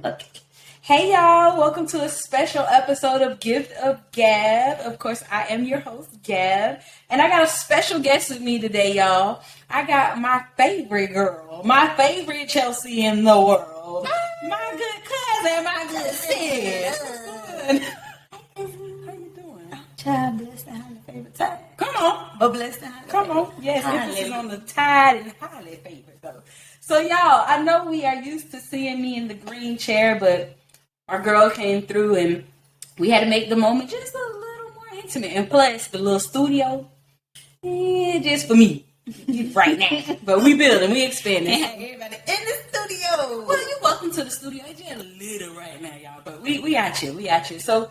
Okay. Hey y'all, welcome to a special episode of Gift of Gab. Of course, I am your host, Gab, and I got a special guest with me today, y'all. I got my favorite girl, my favorite Chelsea in the world, my good cousin, my good sis. How you doing? Child, blessed and highly favored time. Come on. But blessed and highly Come on. favored. Yes, emphasis on the tide and highly favored, though. So, y'all, I know we are used to seeing me in the green chair, but our girl came through and we had to make the moment just a little more intimate. And plus, the little studio, just for me right now. But we building, we expanding. Everybody in the studio. Well, you're welcome to the studio. It's just a little right now, y'all. But we at you. So,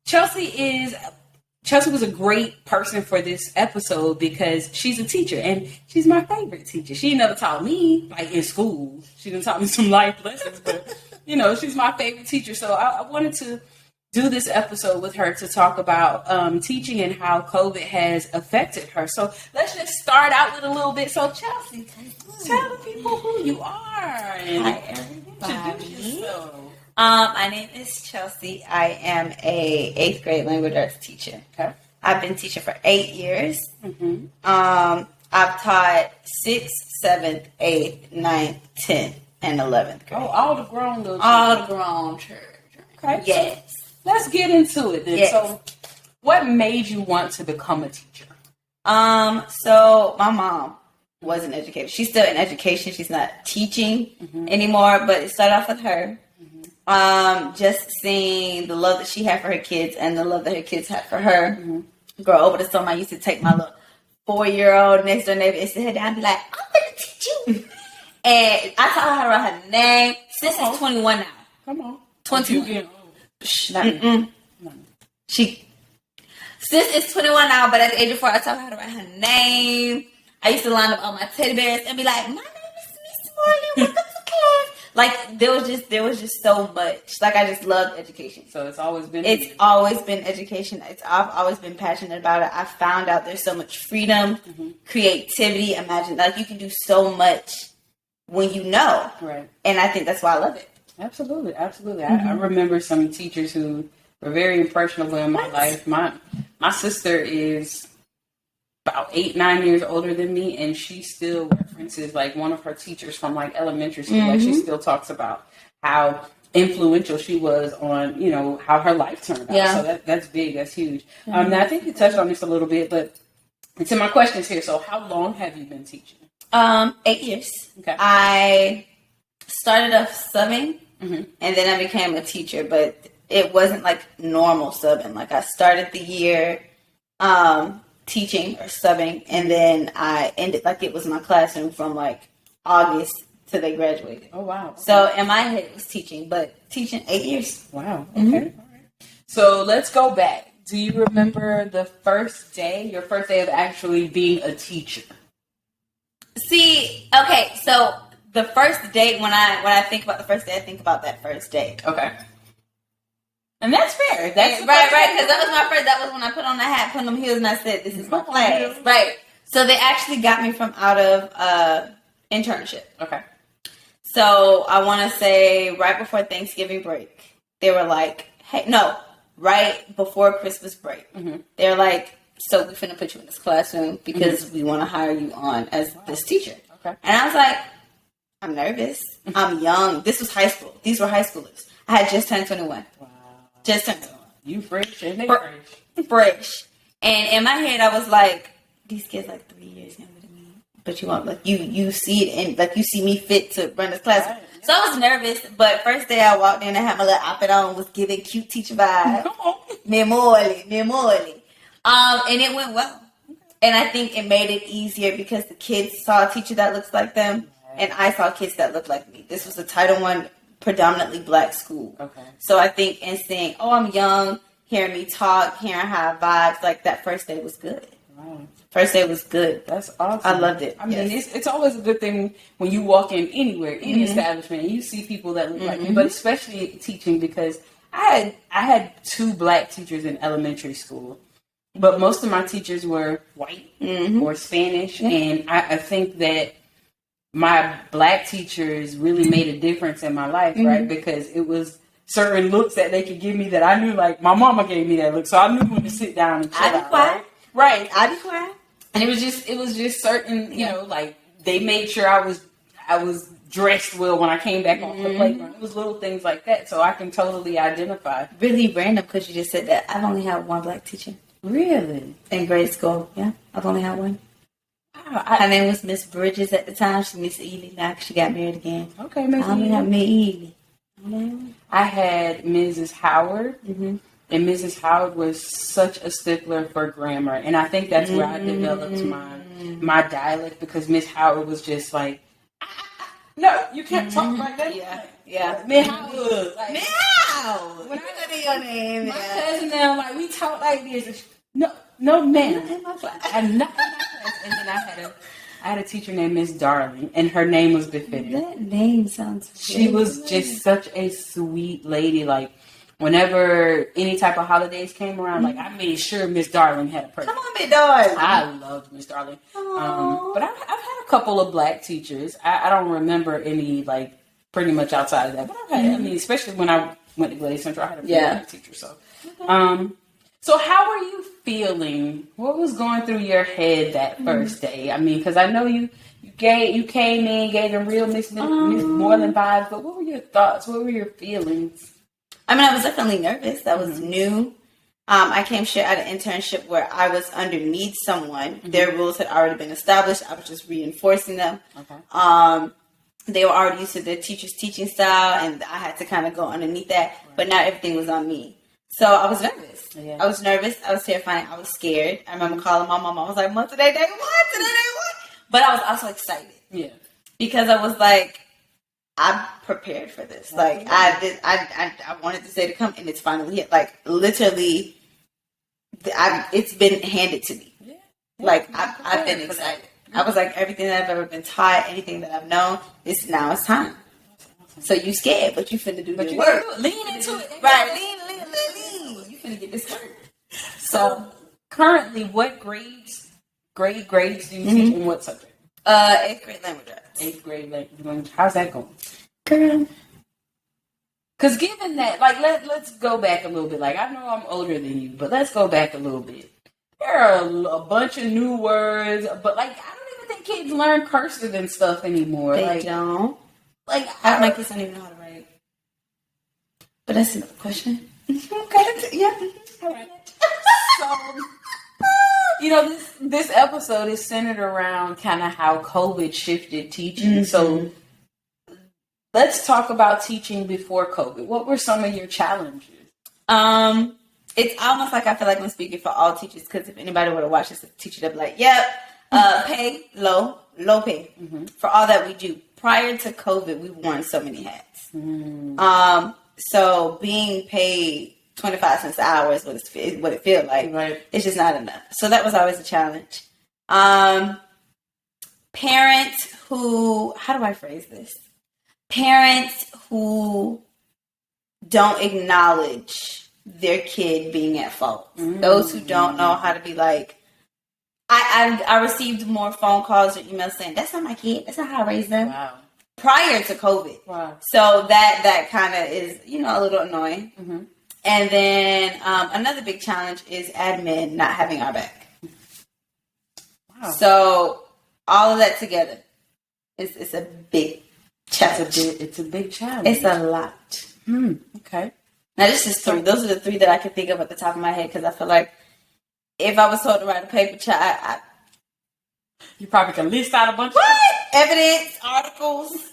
Chelsea was a great person for this episode because she's a teacher and she's my favorite teacher. She never taught me like in school. She didn't taught me some life lessons, but she's my favorite teacher. So I wanted to do this episode with her to talk about teaching and how COVID has affected her. So let's just start out with a little bit. So Chelsea, tell the people who you are. Hi, everybody. Introduce yourself. My name is Chelsea. I am a 8th grade language arts teacher. Okay. I've been teaching for 8 years. Mm-hmm. I've taught 6th, 7th, 8th, 9th, 10th, and 11th grade. Oh, all the grown little children. All the grown children. Okay. Yes. Let's get into it then. Yes. So, what made you want to become a teacher? So my mom was an educator. She's still in education. She's not teaching anymore, but it started off with her. Just seeing the love that she had for her kids and the love that her kids had for her. Girl, over the summer, I used to take my little 4-year-old next door neighbor and sit her down and be like, I'm going to teach you. And I taught her how to write her name. Sis is 21 now. Come on. 21. Sis is 21 now, but at the age of 4, I taught her how to write her name. I used to line up all my teddy bears and be like, my name is Miss Morley. Welcome to class. Like, there was just so much. Like, I just loved education. So it's always been education. I've always been passionate about it. I found out there's so much freedom, creativity. Imagine, like, you can do so much when you know. Right. And I think that's why I love it. Absolutely. I remember some teachers who were very impressionable in my life. My sister is about 8-9 years older than me, and she still references like one of her teachers from like elementary school. Like, she still talks about how influential she was on, how her life turned out. Yeah. So that's big. That's huge. Now I think you touched on this a little bit, but to my questions here. So how long have you been teaching? 8 years. Okay. I started off subbing, and then I became a teacher, but it wasn't like normal subbing. Like, I started the year teaching or subbing, and then I ended like it was my classroom from like August till they graduated. Oh, wow. Okay. So in my head it was teaching, but teaching 8 years. Wow. Okay. All right. So let's go back. Do you remember your first day of actually being a teacher? See, okay, so the first day, when I think about the first day, I think about that first day. Okay. And that's fair. That's right, because that was my first. That was when I put on the hat, put on them heels, and I said, "This is my class." Right. So they actually got me from out of internship. Okay. So I want to say right before Thanksgiving break, they were like, "Hey, no, right before Christmas break, they're like, so we finna put you in this classroom because we want to hire you on as this teacher." Okay. And I was like, I'm nervous. I'm young. This was high school. These were high schoolers. I had just turned 21. Wow. Just turned 21. You fresh and they fresh. Fresh. And in my head, I was like, these kids like 3 years younger than me. But you want, like, you see it, and like, you see me fit to run this class. Right. So I was nervous, but first day I walked in, I had my little outfit on, was giving cute teacher vibes. Come on. Me Morley. And it went well. And I think it made it easier because the kids saw a teacher that looks like them, and I saw kids that looked like me. This was a Title I predominantly black school. Okay. So I think in seeing, I'm young, hearing me talk, hearing how I vibes, like that first day was good. Wow. First day was good. That's awesome. I loved it. I mean, it's always a good thing when you walk in anywhere, any establishment, and you see people that look like you, but especially teaching, because I had 2 black teachers in elementary school. But most of my teachers were white or Spanish. And I think that my black teachers really made a difference in my life, right? Because it was certain looks that they could give me that I knew, like, my mama gave me that look. So I knew when to sit down and chill out, right? I'd be quiet. And it was just certain, you know, like, they made sure I was dressed well when I came back off the playground. It was little things like that. So I can totally identify. Really random because you just said that. I've only had one black teacher. Really? In grade school. Yeah. I've only had one. Wow, her name was Miss Bridges at the time. She's Miss Ely now 'cause she got married again. Okay, Miss I only had Miss Ely. I had Mrs. Howard. And Mrs. Howard was such a stickler for grammar. And I think that's where I developed my dialect, because Miss Howard was just like, no, you can't talk like that. Yeah. Miss Howard. Like, Miss Howard. When I know your name. My cousin now, like, we talk like this. No, ma'am. I'm not in my class. And then I had a teacher named Miss Darling, and her name was befitting. That name sounds She was just such a sweet lady. Like, whenever any type of holidays came around, like, I made sure Miss Darling had a person. Come on, Miss Darling. I loved Miss Darling. But I've had a couple of black teachers. I don't remember any, like, pretty much outside of that. But I've had, I mean, especially when I went to Glade Central, I had a few black teachers. So, so how were you feeling? What was going through your head that first day? I mean, because I know you came in, gave them real Miss Moreland vibes, but what were your thoughts? What were your feelings? I mean, I was definitely nervous. That was new. I came straight out of internship where I was underneath someone. Their rules had already been established. I was just reinforcing them. Okay. They were already used to their teacher's teaching style, and I had to kind of go underneath that. Right. But now everything was on me. So I was nervous. Yeah. I was nervous. I was terrified. I was scared. I remember calling my mom. I was like, today day what? But I was also excited. Yeah. Because I was like, I'm prepared for this. Like, I wanted to say to come, and it's finally hit. Like, literally, it's been handed to me. Yeah. Like, I've been excited. I was like, everything that I've ever been taught, anything that I've known, now it's time. So you scared, but you finna do the work. Lean into it. Right. Lean. You finna get this work. So currently, what grades do you teach in what subject? 8th grade language arts. 8th grade language. How's that going? Girl. Because given that, like, let's go back a little bit. Like, I know I'm older than you, but let's go back a little bit. There are a bunch of new words, but, like, I don't even think kids learn cursive and stuff anymore. They like, don't. Like, my kids don't even know how to write. But that's another question. Okay. Yeah. All right. So, you know, this episode is centered around kind of how COVID shifted teaching. So let's talk about teaching before COVID. What were some of your challenges? It's almost like I feel like I'm speaking for all teachers, because if anybody would have watched this teacher, they'd be like, yep, pay, low pay for all that we do. Prior to COVID, we worn so many hats. So being paid 25 cents an hour is what it feels like. Right. It's just not enough. So that was always a challenge. Parents who, how do I phrase this? Parents who don't acknowledge their kid being at fault. Those who don't know how to be like, I received more phone calls or emails saying, that's not my kid. That's not how I raised them. Wow. Prior to COVID. Wow. So that kind of is, a little annoying. And then another big challenge is admin not having our back. Wow. So all of that together, it's a big challenge. It's a big challenge. It's a lot. Okay. Now this is 3. Those are the 3 that I can think of at the top of my head, because I feel like if I was told to write a paper, you probably can list out a bunch of evidence, articles.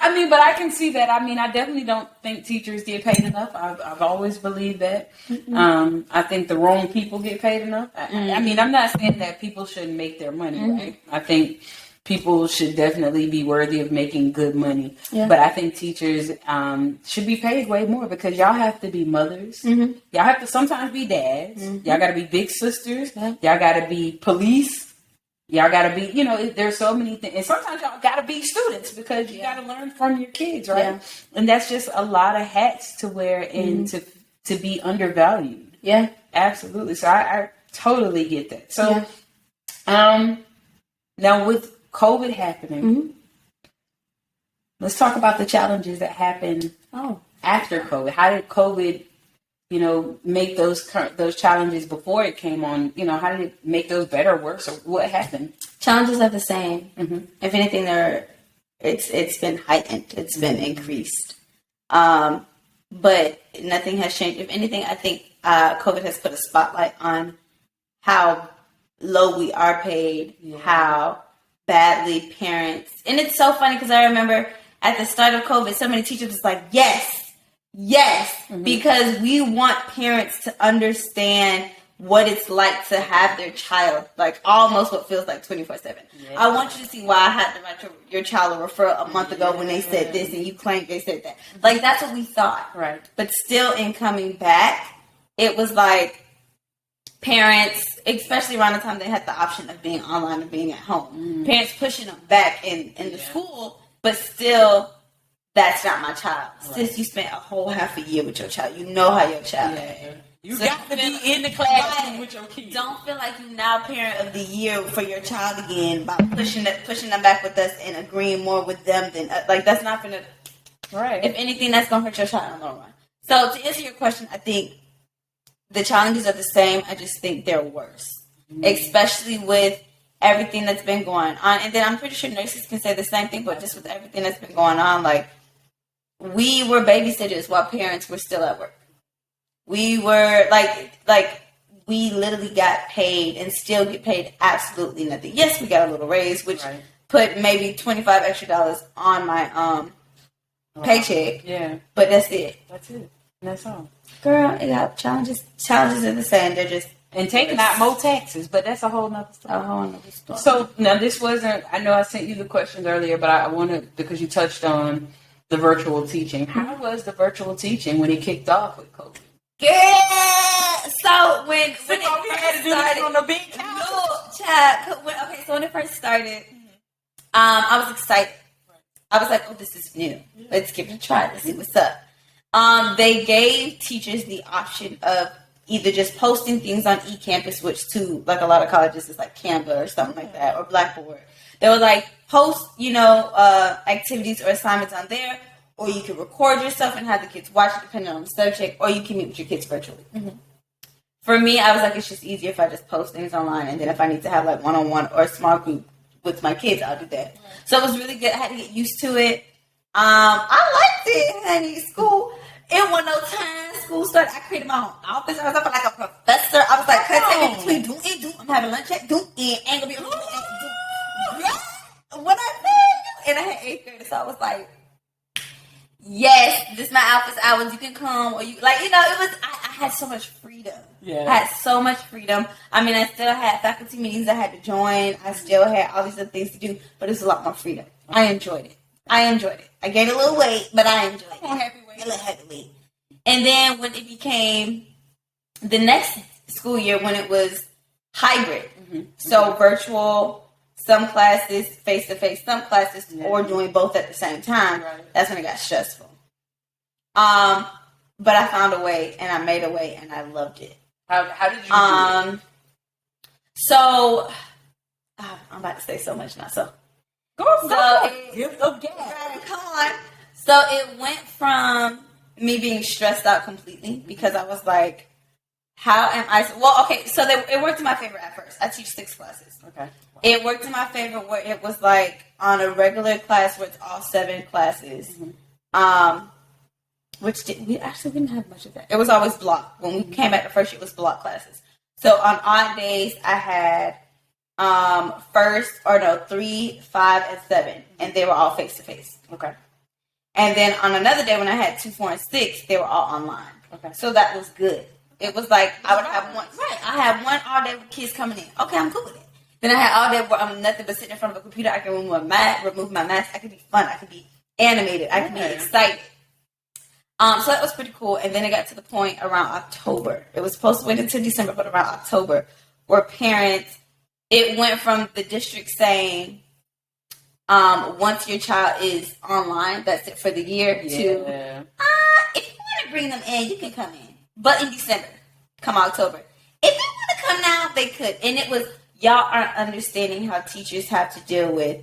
I mean, but I can see that. I mean, I definitely don't think teachers get paid enough. I've always believed that. I think the wrong people get paid enough. I mean, I'm not saying that people shouldn't make their money, right? I think people should definitely be worthy of making good money. Yeah. But I think teachers should be paid way more, because y'all have to be mothers. Y'all have to sometimes be dads. Y'all got to be big sisters. Y'all got to be police. Y'all got to be, there's so many things. And sometimes y'all got to be students, because you got to learn from your kids, right? Yeah. And that's just a lot of hats to wear and to be undervalued. Yeah. Absolutely. So I totally get that. So, now with COVID happening, let's talk about the challenges that happened after COVID. How did COVID, make those challenges before it came on? How did it make those better, worse, or what happened? Challenges are the same. If anything, it's been heightened. It's been increased. But nothing has changed. If anything, I think COVID has put a spotlight on how low we are paid, how badly parents. And it's so funny because I remember at the start of COVID, so many teachers was like, yes, because we want parents to understand what it's like to have their child, like almost what feels like 24/7. I want you to see why I had to write your child a referral a month ago when they said this and you claimed they said that. Like, that's what we thought. Right. But still, in coming back, it was like parents, especially around the time they had the option of being online and being at home, parents pushing them back in the school, but still, that's not my child. Right. Sis, you spent a whole half a year with your child. You know how your child is. You got to be in the classroom with your kids. Don't feel like you now parent of the year for your child again by pushing them back with us and agreeing more with them than like that's not gonna. Right. If anything, that's gonna hurt your child in the long run. So to answer your question, I think the challenges are the same. I just think they're worse, especially with everything that's been going on. And then I'm pretty sure nurses can say the same thing, but just with everything that's been going on, like we were babysitters while parents were still at work. We were like we literally got paid and still get paid absolutely nothing. Yes, we got a little raise, which put maybe $25 extra on my paycheck. Yeah, but that's it. That's it. And that's all. Girl, it got challenges. Challenges are the same. They're just taking out more taxes, but that's a whole nother story. So now this wasn't. I know I sent you the questions earlier, but I wanted because you touched on the virtual teaching. How was the virtual teaching when it kicked off with COVID? Yeah. So when it we had to do this on the big so when it first started, I was excited. I was like, "Oh, this is new. Let's give it a try. Let's see what's up." They gave teachers the option of either just posting things on eCampus, which to like a lot of colleges is like Canva or something like that, or Blackboard. They were like post, activities or assignments on there. Or you can record yourself and have the kids watch it depending on the subject, or you can meet with your kids virtually. For me, I was like, it's just easier if I just post things online, and then if I need to have like one-on-one or a small group with my kids, I'll do that. So it was really good. I had to get used to it. I liked it, honey. School, it wasn't no time. School started. I created my own office. I was up like a professor. I was like, cutting between do and do. I'm having lunch at do and ain't gonna be on do. What I said, and I had 8th grade, so I was like, yes, this is my office hours. You can come, or you it was. I had so much freedom. Yeah, I had so much freedom. I mean, I still had faculty meetings I had to join. I still had all these other things to do, but it was a lot more freedom. I enjoyed it. I gained a little weight, but I enjoyed it. A little heavy weight. And then when it became the next school year, when it was hybrid, so virtual. Some classes face-to-face, some classes or doing both at the same time. That's when it got stressful. But I found a way, and I made a way, and I loved it. How did you do it? So, I'm about to say so much now. So, come on. So it went from me being stressed out completely because I was like, how am I? Well, okay, so it worked in my favor at first. I teach 6 classes. Okay. It worked in my favor where it was like on a regular class where it's all 7 classes. Which we actually didn't have much of that. It was always block. When we came back the first year, it was block classes. So on odd days, I had 3, 5, and 7, and they were all face to face. Okay. And then on another day when I had 2, 4, and 6, they were all online. Okay. So that was good. It was like I would have one. Right. I had one all day with kids coming in. Okay, I'm cool with it. Then I had all day where I'm nothing but sitting in front of a computer. I can remove my mask. I can be fun. I can be animated. I can be excited. So that was pretty cool. And then it got to the point around October. It was supposed to wait until December, but around October, where parents, it went from the district saying, once your child is online, that's it for the year, to, if you want to bring them in, you can come in. But in December. come October. If they want to come now, they could. And it was, y'all aren't understanding how teachers have to deal with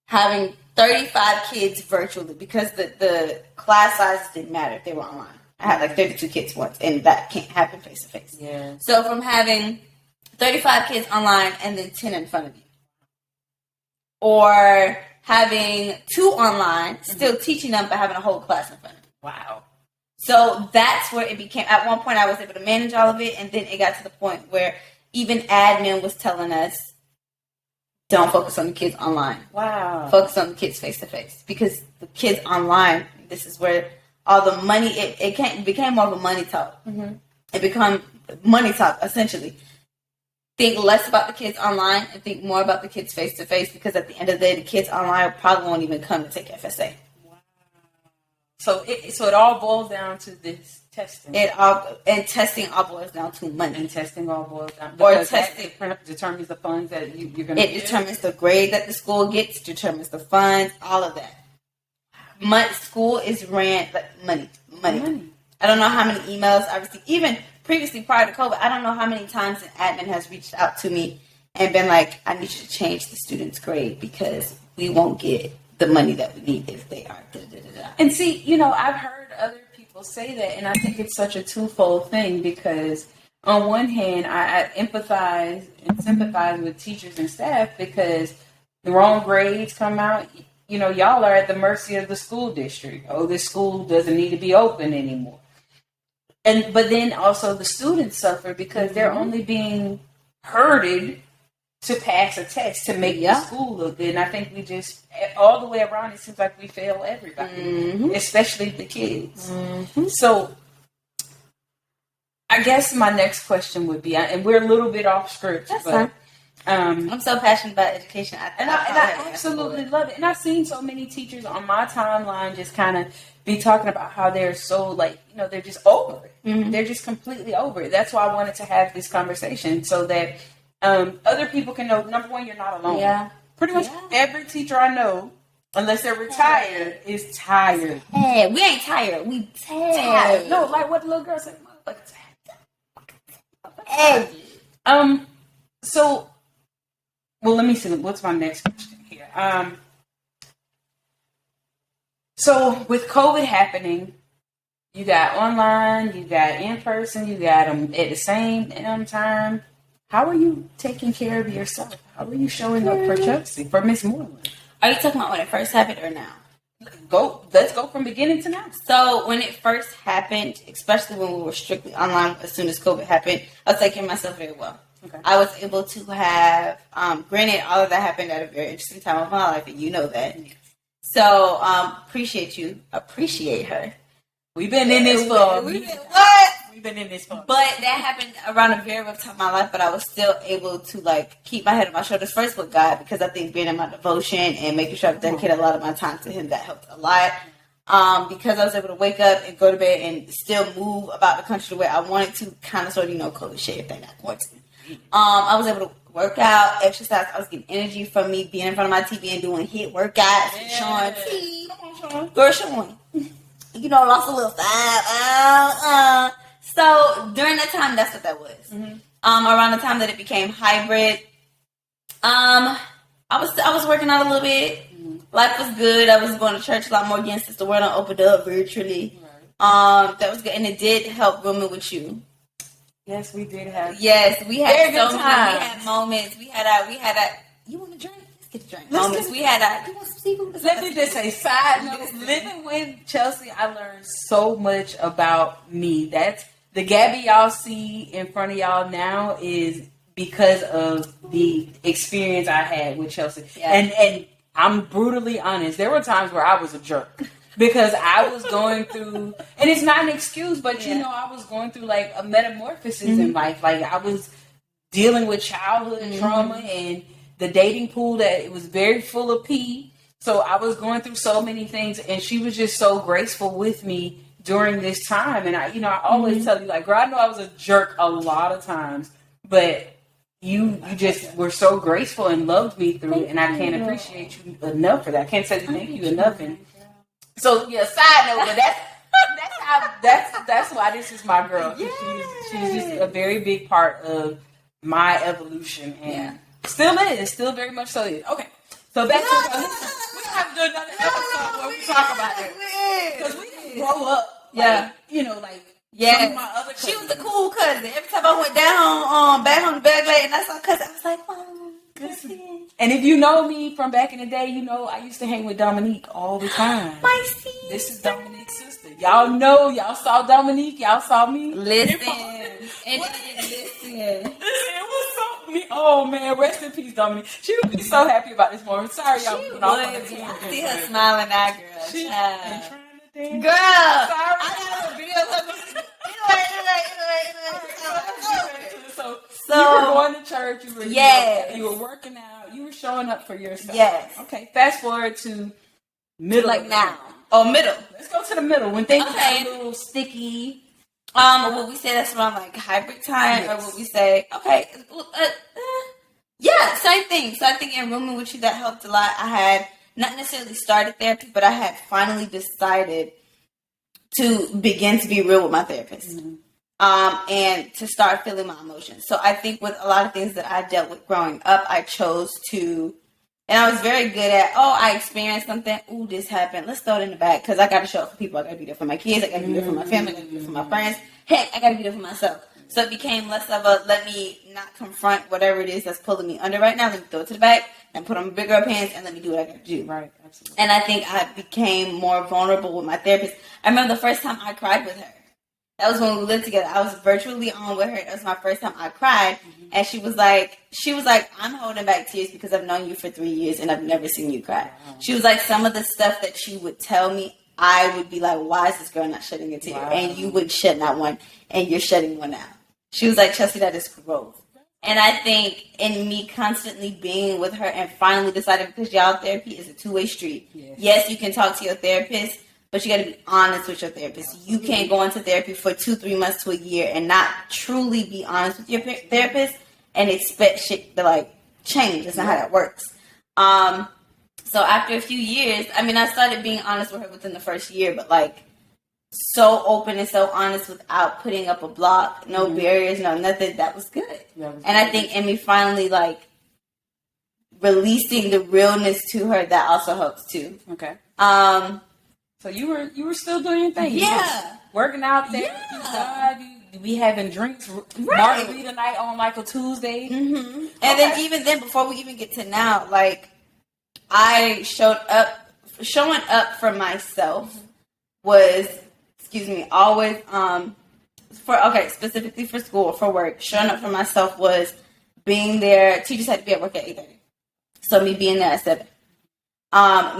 having 35 kids virtually because the class sizes didn't matter if they were online. I had like 32 kids once, and that can't happen face to face. Yeah. So from having 35 kids online and then 10 in front of you, or having 2 online, still teaching them, but having a whole class in front of you. Wow. So that's where it became. At one point, I was able to manage all of it, and then it got to the point where even admin was telling us, "Don't focus on the kids online. Wow. Focus on the kids face to face, because the kids online. This is where all the money. It became more of a money talk. Mm-hmm. It became money talk essentially. Think less about the kids online and think more about the kids face to face, because at the end of the day, the kids online probably won't even come to take FSA. So it all boils down to this testing. Testing all boils down to money. And testing all boils down. Or testing determines the funds that you're going to get. It determines the grade that the school gets, determines the funds, all of that. School is ran like money. I don't know how many emails I received. Even previously, prior to COVID, I don't know how many times an admin has reached out to me and been like, "I need you to change the student's grade because we won't get the money that we need if they are." And see, I've heard other people say that, and I think it's such a twofold thing, because on one hand, I empathize and sympathize with teachers and staff, because the wrong grades come out. Y'all are at the mercy of the school district. Oh, this school doesn't need to be open anymore. But then also the students suffer because they're only being herded to pass a test to make the school look good. And I think we just, all the way around, it seems like we fail everybody, especially the kids. Mm-hmm. So I guess my next question would be, and we're a little bit off script, but I'm so passionate about education. I absolutely love it. And I've seen so many teachers on my timeline just kind of be talking about how they're so they're just over it. Mm-hmm. They're just completely over it. That's why I wanted to have this conversation, so that other people can know, number one, you're not alone. Yeah. Pretty much every teacher I know, unless they're retired, is tired. Hey, we ain't tired. We tired. No, like what the little girl said, motherfucker tired. Hey. So, well, let me see. What's my next question here? So with COVID happening, you got online, you got in person, you got them at the same time. How are you taking care of yourself? How are you showing up for Chelsea, for Miss Moreland? Are you talking about when it first happened or now? Let's go from beginning to now. So when it first happened, especially when we were strictly online, as soon as COVID happened, I was taking myself very well. Okay. I was able to have, granted, all of that happened at a very interesting time of my life, and you know that. So appreciate her. We've been in this for We've been in this for. But that happened around a very rough time in my life, but I was still able to keep my head on my shoulders first with God, because I think being in my devotion and making sure I dedicate a lot of my time to Him, that helped a lot. Because I was able to wake up and go to bed and still move about the country the way I wanted to, kind of sort of, COVID shit if they're not quarantine. I was able to work out, exercise. I was getting energy from me being in front of my TV and doing HIIT workouts. Sean, girl, Sean, lost a little fat. So during that time, that's what that was. Mm-hmm. Around the time that it became hybrid, I was working out a little bit. Mm-hmm. Life was good. I was going to church a lot more again since the world opened up virtually. Right. That was good, and it did help women with you. Yes, we did have. Yes, we had so many. We had moments. We had our. You want a drink? Let's get a drink. Moments. We had our. You want some seafood? Let me just say, side note. Living with Chelsea, I learned so much about me. That's the Gabby y'all see in front of y'all now is because of the experience I had with Chelsea. Yeah. And I'm brutally honest. There were times where I was a jerk. Because I was going through, and it's not an excuse, but I was going through a metamorphosis in life. I was dealing with childhood trauma and the dating pool that it was very full of pee. So I was going through so many things, and she was just so graceful with me during this time. And I always tell you, girl, I know I was a jerk a lot of times, but you just were so graceful and loved me through it, and I can't appreciate you enough for that. I can't say thank you enough. And so, side note, but That's why this is my girl. Yeah. She's just a very big part of my evolution, and still very much so is. Okay, so back to we have to do another episode where we talk about that because we didn't grow up. Yeah, some of my other she was the cool cousin. Every time I went down back on the back lane and I saw cousin, I was like, oh, cousin. And if you know me from back in the day, you know I used to hang with Dominique all the time. My sister. This is Dominique's sister. Y'all know, y'all saw Dominique, y'all saw me. Listen. Listen, it was so. Oh man, rest in peace, Dominique. She would be so happy about this morning. Sorry, y'all. I see her smiling now, girl. She and trying to dance. Girl, sorry. I got a video of her. So you were going to church. You were working out. You were showing up for yourself. Yes. Okay. Fast forward to middle. Like now. Oh, middle. Let's go to the middle when things get a little sticky. Or would we say that's around like hybrid time, or would we say same thing. So I think in rooming with you that helped a lot. I had not necessarily started therapy, but I had finally decided to begin to be real with my therapist. And to start feeling my emotions. So I think with a lot of things that I dealt with growing up, I chose to, and I was very good at, I experienced something. Ooh, this happened. Let's throw it in the back because I got to show up for people. I got to be there for my kids. I got to be there for my family. I got to be there for my friends. Heck, I got to be there for myself. So it became less of a, let me not confront whatever it is that's pulling me under right now. Let me throw it to the back and put on bigger pants and let me do what I got to do. Right, absolutely. And I think I became more vulnerable with my therapist. I remember the first time I cried with her. That was when we lived together. I was virtually on with her. That was my first time I cried. And she was like, I'm holding back tears because I've known you for 3 years and I've never seen you cry. Wow. She was like, some of the stuff that she would tell me, I would be like, why is this girl not shedding a tear? Wow. And you would shed not one, and you're shedding one now. She was like, Chelsea, that is growth. And I think in me constantly being with her and finally deciding, because y'all, therapy is a two-way street. Yes, you can talk to your therapist, but you got to be honest with your therapist. You can't go into therapy for 2-3 months to a year and not truly be honest with your therapist and expect shit to change. That's not how that works. So after a few years, I started being honest with her within the first year, but so open and so honest without putting up a block, no barriers, no nothing. That was good. I think in me finally releasing the realness to her, that also helps too. Okay. So you were still doing your thing. Yeah. Working out there. Yeah. You be having drinks. Right. Margarita night on a Tuesday. Mm-hmm. And then even then, before we even get to now, I showing up for myself was, always, specifically for school, for work, showing up for myself was being there. Teachers had to be at work at 8:30. So me being there at 7.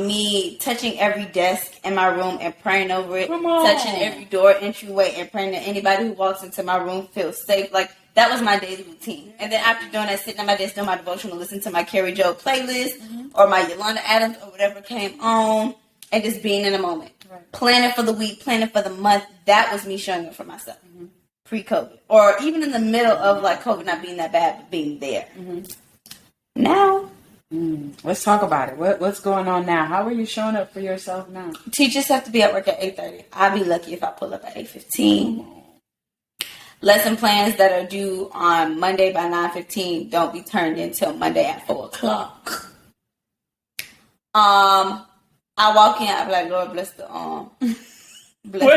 Me touching every desk in my room and praying over it, touching every door entryway and praying that anybody who walks into my room feels safe. That was my daily routine. And then after doing that, sitting at my desk doing my devotional, listening to my Carrie Joe playlist or my Yolanda Adams or whatever came on, and just being in the moment. Right. Planning for the week, planning for the month. That was me showing up for myself. Pre-COVID. Or even in the middle of COVID not being that bad, but being there. Now, let's talk about it. What's going on now? How are you showing up for yourself now? Teachers have to be at work at 8:30. I'll be lucky if I pull up at 8:15. Lesson plans that are due on Monday by 9:15 don't be turned until Monday at 4:00. I walk in, I'm like, Lord bless the bless.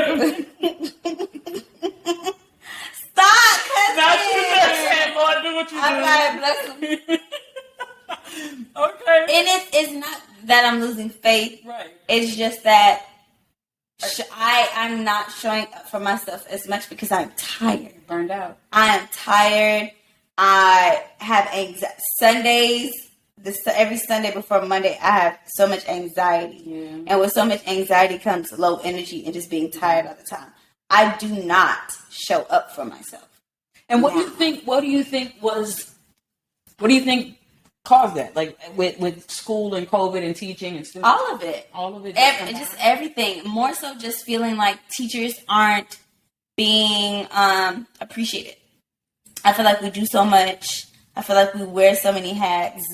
Stop, cousin. Lord, do what you do. I'm like, bless them. Okay. And it's not that I'm losing faith. Right. It's just that I'm not showing up for myself as much because I'm tired. Burned out. I am tired. I have anxiety. Sundays, every Sunday before Monday, I have so much anxiety. Yeah. And with so much anxiety comes low energy and just being tired all the time. I do not show up for myself. And what do you think caused that? With school and COVID and teaching and students? All of it. Just everything. More so just feeling like teachers aren't being appreciated. I feel like we do so much. I feel like we wear so many hats.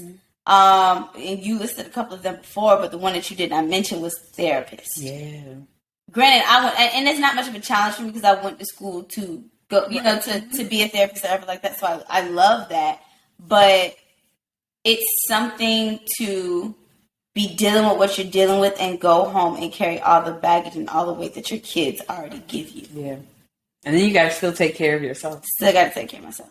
And you listed a couple of them before, but the one that you did not mention was therapists. Yeah. granted, I went, and it's not much of a challenge for me because I went to school to go, you know, to be a therapist or whatever like that. So I love that. But it's something to be dealing with what you're dealing with and go home and carry all the baggage and all the weight that your kids already give you. Yeah. And then you got to still take care of yourself. Still got to take care of myself.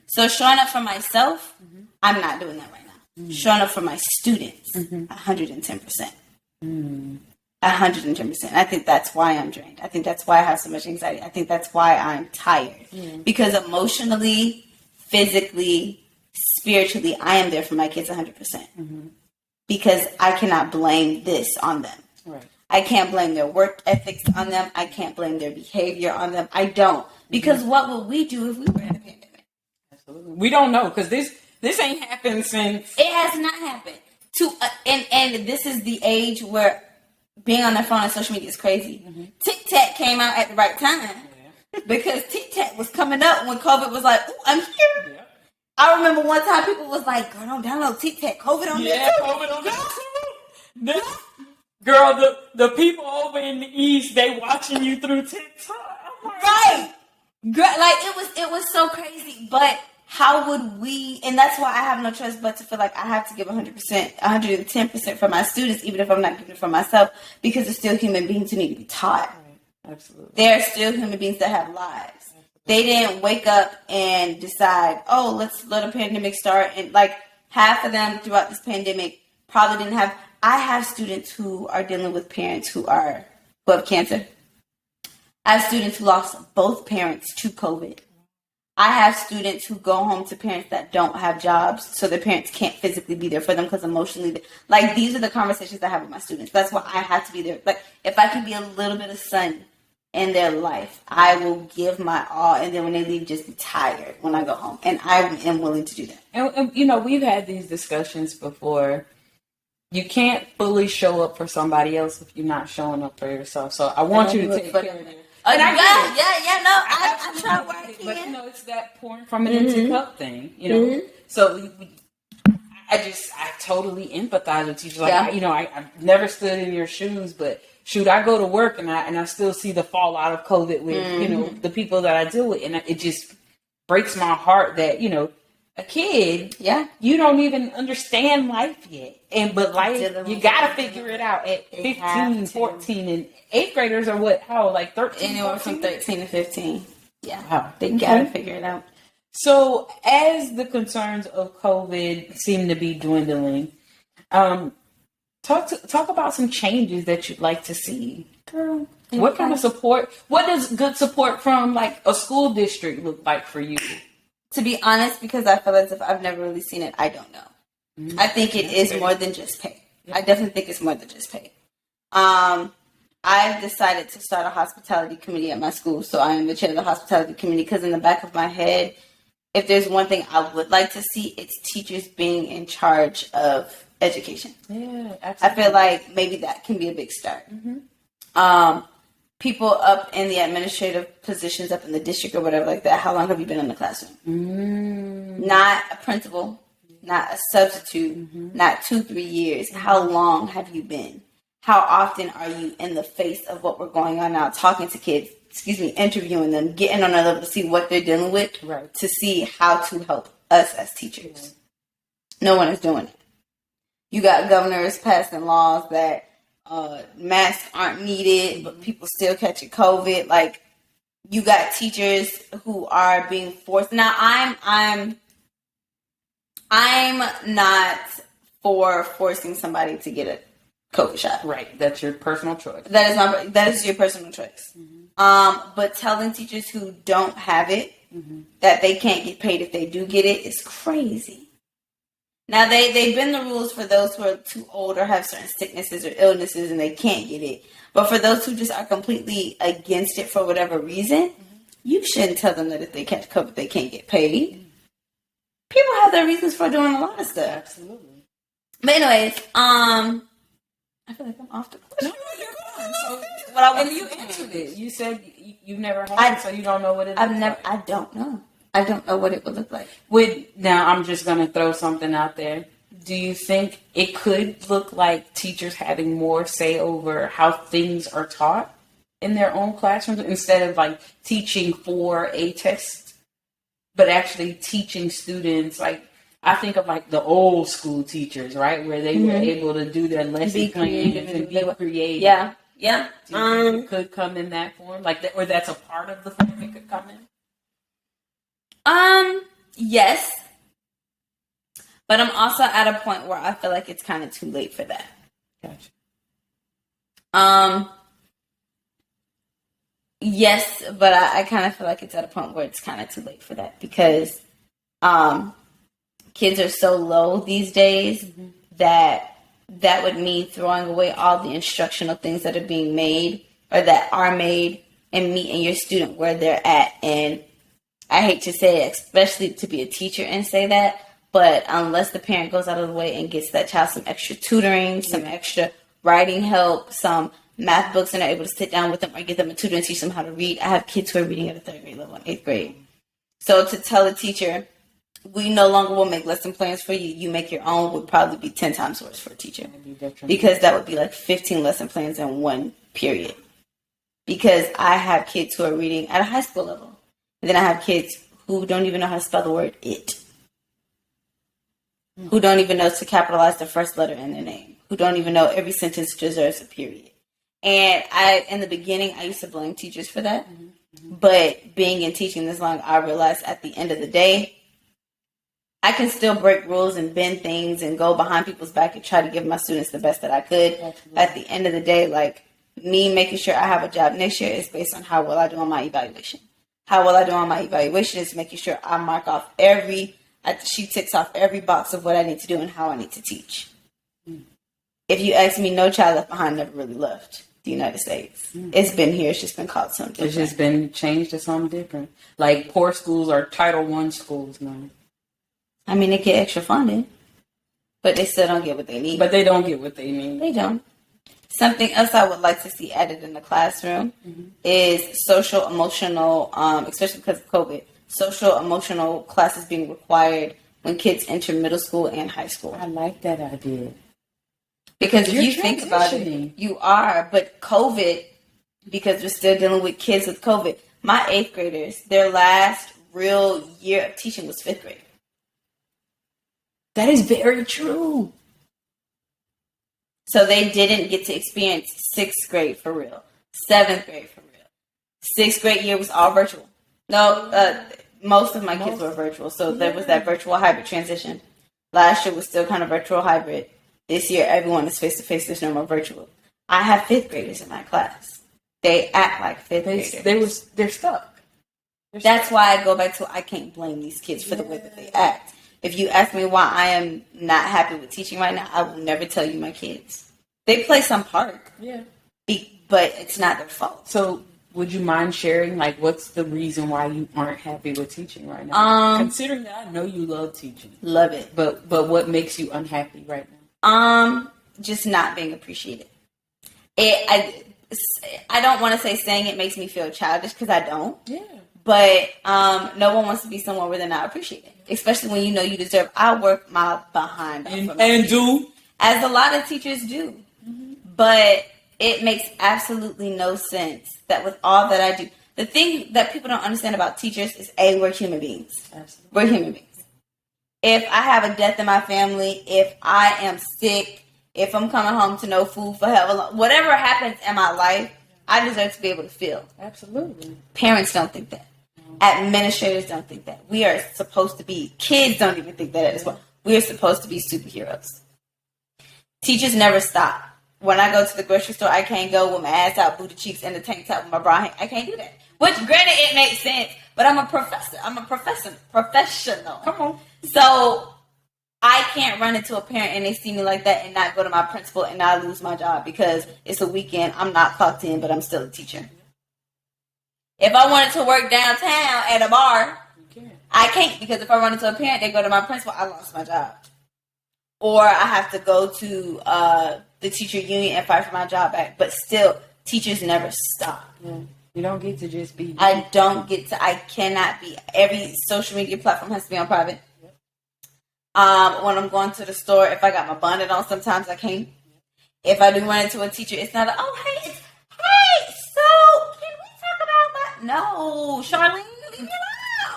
So showing up for myself, I'm not doing that right now. Showing up for my students, 110%. 110%. I think that's why I'm drained. I think that's why I have so much anxiety. I think that's why I'm tired. Because emotionally, physically, spiritually, I am there for my kids 100%. Because I cannot blame this on them. Right. I can't blame their work ethics on them. I can't blame their behavior on them. I don't. Because what would we do if we were in a pandemic? Absolutely. We don't know because this ain't happened since. It has not happened. And this is the age where being on their phone and social media is crazy. Tic-Tac came out at the right time because Tic-Tac was coming up when COVID was like, "Ooh, I'm here." Yeah. I remember one time people was like, "Girl, don't download Tic-Tac. COVID on there too." COVID on there too. Girl, the people over in the East, they watching you through TikTok. Right. Girl, like it was so crazy. But how would we, and that's why I have no choice but to feel like I have to give 100%, 110% for my students, even if I'm not giving it for myself, because they're still human beings who need to be taught. Right. Absolutely. They're still human beings that have lives. Absolutely. They didn't wake up and decide, oh, let's let a pandemic start. And like half of them throughout this pandemic probably didn't have, I have students who are dealing with parents who have cancer. I have students who lost both parents to COVID. I have students who go home to parents that don't have jobs, so their parents can't physically be there for them because emotionally, like these are the conversations I have with my students. That's why I have to be there. Like if I can be a little bit of sun in their life, I will give my all, and then when they leave, just be tired when I go home, and I am willing to do that. And you know, we've had these discussions before. You can't fully show up for somebody else if you're not showing up for yourself. So I want you to take care of them. And I try where I can. But you know, it's that pouring from an empty cup thing. You know, so I totally empathize with teachers. Like I've never stood in your shoes, but shoot, I go to work and I still see the fallout of COVID with the people that I deal with, and it just breaks my heart that a kid, you don't even understand life yet. But life, you got to figure it out at 15, 14, and 8th graders are what? How, like 13? Anywhere from 13 to 15. Yeah. Wow. They got to figure it out. So, as the concerns of COVID seem to be dwindling, talk about some changes that you'd like to see. Girl, what kind of support? What does good support from like a school district look like for you? To be honest, because I feel as if I've never really seen it, I don't know. I think it is more than just pay. I definitely think it's more than just pay. I've decided to start a hospitality committee at my school, so I am the chair of the hospitality committee because in the back of my head, if there's one thing I would like to see, it's teachers being in charge of education. Yeah, absolutely. I feel like maybe that can be a big start. People up in the administrative positions up in the district or whatever like that, how long have you been in the classroom? Not a principal, not a substitute, not 2-3 years. How long have you been? How often are you in the face of what we're going on now, talking to kids, interviewing them, getting on their level to see what they're dealing with, to see how to help us as teachers? No one is doing it. You got governors passing laws that masks aren't needed, but people still catching COVID. Like, you got teachers who are being forced. Now, I'm not for forcing somebody to get a COVID shot. Right, that's your personal choice. That is your personal choice. But telling teachers who don't have it that they can't get paid if they do get it is crazy. Now, they've been the rules for those who are too old or have certain sicknesses or illnesses and they can't get it. But for those who just are completely against it for whatever reason, you shouldn't tell them that if they catch COVID, they can't get paid. People have their reasons for doing a lot of stuff. Absolutely. But anyways, I feel like I'm off the question. No, you're fine. And you answered it. You said you've never had it, so you don't know what it is. I don't know. I don't know what it would look like. Now, I'm just going to throw something out there. Do you think it could look like teachers having more say over how things are taught in their own classrooms instead of like teaching for a test, but actually teaching students. Like I think of like the old school teachers, right, where they were able to do their lesson plans and be creative. Yeah, yeah. Do you think it could come in that form, like that, or that's a part of the form it could come in? Yes, but I'm also at a point where I feel like it's kind of too late for that. Gotcha. Yes, but I kind of feel like it's at a point where it's kind of too late for that because kids are so low these days that would mean throwing away all the instructional things that are being made or that are made and meeting your student where they're at. And I hate to say it, especially to be a teacher and say that, but unless the parent goes out of the way and gets that child some extra tutoring, some extra writing help, some math books, and are able to sit down with them or get them a tutor and teach them how to read. I have kids who are reading at a 3rd grade level and 8th grade. So to tell a teacher, we no longer will make lesson plans for you, you make your own, would probably be 10 times worse for a teacher. Because that would be like 15 lesson plans in one period. Because I have kids who are reading at a high school level. And then I have kids who don't even know how to spell the word it. Who don't even know to capitalize the first letter in their name. Who don't even know every sentence deserves a period. And in the beginning, I used to blame teachers for that. But being in teaching this long, I realized at the end of the day, I can still break rules and bend things and go behind people's back and try to give my students the best that I could. Absolutely. At the end of the day, like me making sure I have a job next year is based on how well I do on my evaluation. How well I do on my evaluation is making sure I mark off she ticks off every box of what I need to do and how I need to teach. If you ask me, no child left behind never really left the United States. It's been here. It's just been called something different. It's just been changed to something different. Like poor schools are Title I schools now. I mean, they get extra funding, but they still don't get what they need. But they don't get what they need. They don't. Something else I would like to see added in the classroom is social emotional, especially because of COVID, social emotional classes being required when kids enter middle school and high school. I like that idea. Because if you think about it, you are, but COVID, because we're still dealing with kids with COVID, my 8th graders, their last real year of teaching was 5th grade. That is very true. So they didn't get to experience 6th grade for real, 7th grade for real. 6th grade year was all virtual. No, most of my kids were virtual. So there was that virtual hybrid transition. Last year was still kind of virtual hybrid. This year, everyone is face-to-face. There's no more virtual. I have 5th graders in my class. They act like 5th graders. They're stuck. That's why I go back to I can't blame these kids for the way that they act. If you ask me why I am not happy with teaching right now, I will never tell you my kids. They play some part. Yeah. But it's not their fault. So would you mind sharing, like, what's the reason why you aren't happy with teaching right now? Considering that I know you love teaching. Love it. But what makes you unhappy right now? Just not being appreciated. I don't want to say saying it makes me feel childish because I don't. Yeah. But no one wants to be somewhere where they're not appreciated, especially when you know you deserve. I work my behind off and do as a lot of teachers do, but it makes absolutely no sense that with all that I do, the thing that people don't understand about teachers is we're human beings. Absolutely. We're human beings. If I have a death in my family, if I am sick, if I'm coming home to no food for whatever happens in my life, I deserve to be able to feel. Absolutely. Parents don't think that. Administrators don't think that. We are supposed to be, kids don't even think that as well. We are supposed to be superheroes. Teachers never stop. When I go to the grocery store, I can't go with my ass out, booty cheeks, and the tank top with my bra. I can't do that. Which, granted, it makes sense, but I'm a professor. I'm a professional. Come on. So I can't run into a parent and they see me like that and not go to my principal and not lose my job because it's a weekend. I'm not clocked in, but I'm still a teacher. If I wanted to work downtown at a bar, I can't because if I run into a parent, they go to my principal, I lost my job. Or I have to go to the teacher union and fight for my job back. But still, teachers never stop. Yeah. You don't get to just be. I cannot be. Every social media platform has to be on private. Yep. When I'm going to the store, if I got my bonnet on, sometimes I can't. If I do run into a teacher, it's not No, Charlene, leave me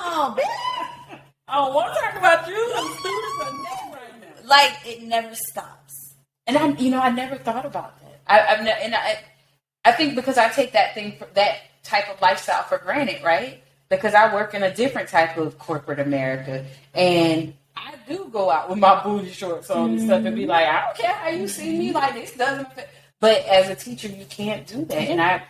alone, bitch. I don't want to talk about you. I'm students are next right now. Like, it never stops. And I never thought about that. I think because I take that type of lifestyle for granted, right? Because I work in a different type of corporate America, and I do go out with my booty shorts on and stuff and be like, I don't care how you see me, like this doesn't fit. But as a teacher, you can't do that. And I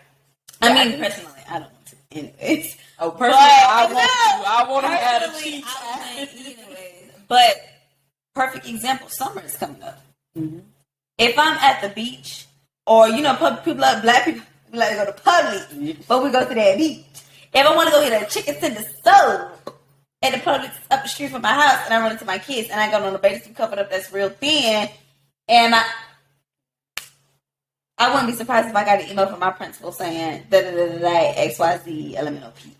mean, personally, I don't want to. Anyways. Oh, personally, I want to add a cheat. Anyways. But perfect example, summer is coming up. Mm-hmm. If I'm at the beach, or people like black people like to go to Publix, but we go to that beach. If I want to go get a chicken tender stove at the Publix up the street from my house, and I run into my kids, and I got on a bathing suit covered up that's real thin, and I wouldn't be surprised if I got an email from my principal saying XYZ LMNOP.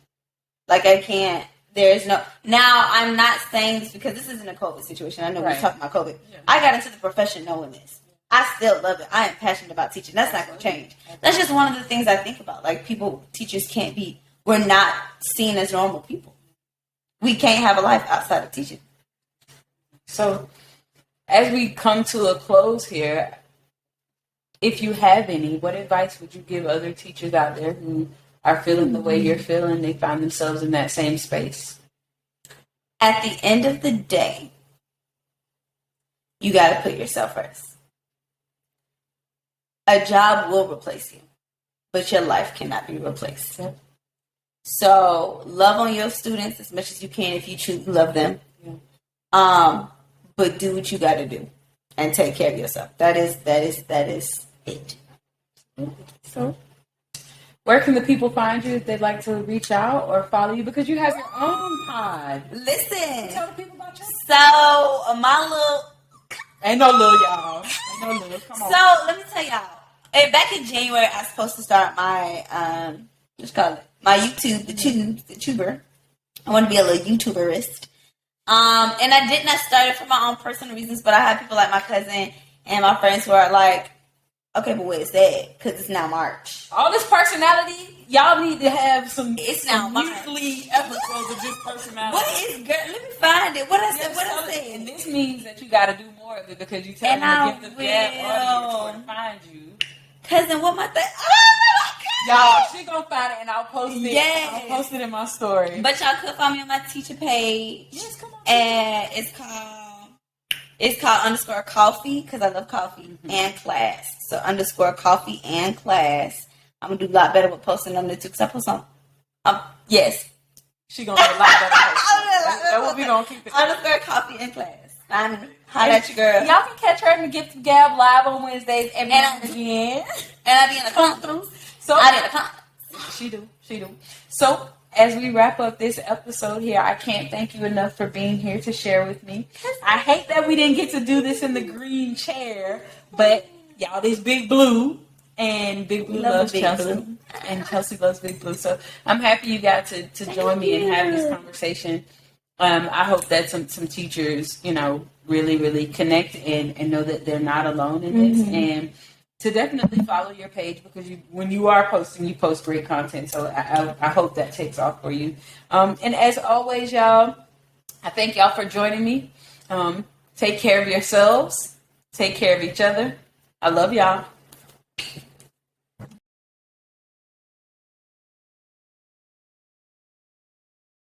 Like, I can't. There's no. Now, I'm not saying this because this isn't a COVID situation. I know we're talking about COVID. Yeah. I got into the profession knowing this. I still love it. I am passionate about teaching. That's not going to change. That's just one of the things I think about. Like, teachers can't be. We're not seen as normal people. We can't have a life outside of teaching. So, as we come to a close here, if you have any, what advice would you give other teachers out there who are feeling the way you're feeling? They find themselves in that same space. At the end of the day, you got to put yourself first. A job will replace you, but your life cannot be replaced. Yeah. So love on your students as much as you can if you truly love them. Yeah. But do what you got to do and take care of yourself. That is it. So, where can the people find you if they'd like to reach out or follow you? Because you have your own pod. Listen. Tell the people about you. So, my little... Ain't no little, y'all. Ain't no little. Come on. So, let me tell y'all. Back in January, I was supposed to start my, my YouTube, the tuber. I want to be a little YouTuberist. And I did not start it for my own personal reasons, but I have people like my cousin and my friends who are like, okay, but where's that? Because it's now March. All this personality, y'all need to have some. It's now March. Weekly episodes of just personality. What is girl? Let me find it. What I said? And this means that you got to do more of it because you tell them to give the audience to find you. Cousin, what my thing? Y'all, she gonna find it and I'll post it. Yeah, I'll post it in my story. But y'all could find me on my teacher page. Yes, come on. And it's called underscore coffee because I love coffee and class. So underscore coffee and class. I'm gonna do a lot better with posting on there too because I post on. Yes. She gonna do a lot better. That will be gonna keep it. Underscore coffee and class. Holla at your girl. Y'all can catch her in the Gift of Gab live on Wednesdays every now and again. And I be in the conference. She do. So, as we wrap up this episode here, I can't thank you enough for being here to share with me. I hate that we didn't get to do this in the green chair, but y'all, this Big Blue, and Big Blue loves Chelsea, and Chelsea loves Big Blue. So, I'm happy you got to join me and have this conversation. I hope that some teachers, really, really connect and know that they're not alone in this, and to definitely follow your page because when you are posting, you post great content. So I hope that takes off for you. And as always, y'all, I thank y'all for joining me. Take care of yourselves. Take care of each other. I love y'all.